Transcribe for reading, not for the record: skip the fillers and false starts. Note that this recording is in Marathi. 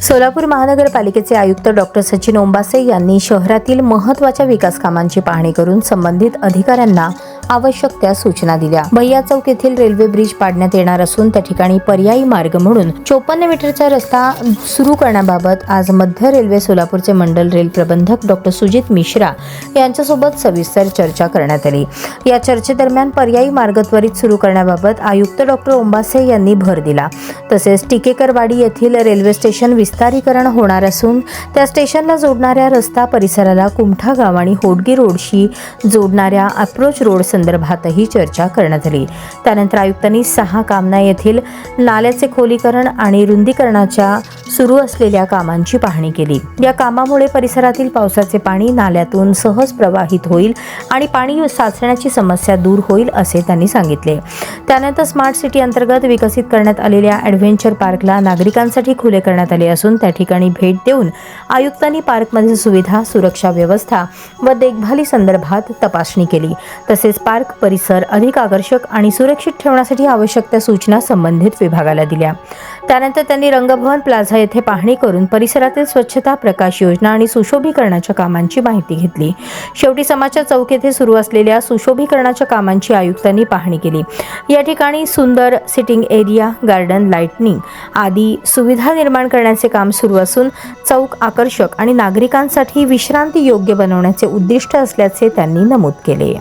सोलापूर महानगरपालिकेचे आयुक्त डॉक्टर सचिन ओंबासे यांनी शहरातील महत्त्वाच्या विकास कामांची पाहणी करून संबंधित अधिकाऱ्यांना आवश्यक त्या सूचना दिल्या। भैया चौक येथील रेल्वे ब्रिज पाडण्यात येणार असून त्या ठिकाणी पर्यायी मार्ग म्हणून 54 मीटरचा रस्ता सुरू करण्याबाबत आज मध्य रेल्वे सोलापूरचे मंडल रेल प्रबंधक डॉक्टर सुजित मिश्रा यांच्यासोबत सविस्तर चर्चा करण्यात आली। या चर्चेदरम्यान पर्यायी मार्ग त्वरित सुरू करण्याबाबत आयुक्त डॉक्टर ओंबासे यांनी भर दिला। तसेच टिकेकरवाडी येथील रेल्वे स्टेशन विस्तारीकरण होणार असून त्या स्टेशनला जोडणाऱ्या रस्ता परिसराला कुमठा गाव आणि होडगी रोडशी जोडणाऱ्या अप्रोच रोड संदर्भातही चर्चा करण्यात आली। त्यानंतर आयुक्तांनी 6 कामना येथील नाल्याचे खोलीकरण आणि रुंदीकरणाच्या सुरू असलेल्या कामांची पाहणी केली। या कामामुळे परिसरातील पावसाचे पाणी नाल्यातून सहज प्रवाहित होईल आणि पाणी साचण्याची समस्या दूर होईल असे त्यांनी सांगितले। त्यानंतर स्मार्ट सिटी अंतर्गत विकसित करण्यात आलेल्या ॲडव्हेंचर पार्कला नागरिकांसाठी खुले करण्यात आले असून त्या ठिकाणी भेट देऊन आयुक्तांनी पार्कमधील सुविधा, सुरक्षा व्यवस्था व देखभाली संदर्भात तपासणी केली। तसेच पार्क परिसर अधिक आकर्षक आणि सुरक्षित ठेवण्यासाठी आवश्यक त्या सूचना संबंधित विभागाला दिल्या। त्यानंतर त्यांनी रंगभवन प्लाझा येथे पाहणी करून परिसरातील स्वच्छता, प्रकाश योजना आणि सुशोभीकरणाच्या कामांची माहिती घेतली। शेवटी समाचा चौक येथे सुरू असलेल्या सुशोभीकरणाच्या कामांची आयुक्तांनी पाहणी केली। या ठिकाणी सुंदर सिटिंग एरिया, गार्डन, लाइटनिंग आदी सुविधा निर्माण करण्याचे काम सुरू असून चौक आकर्षक आणि नागरिकांसाठी विश्रांती योग्य बनवण्याचे उद्दिष्ट असल्याचे त्यांनी नमूद केले।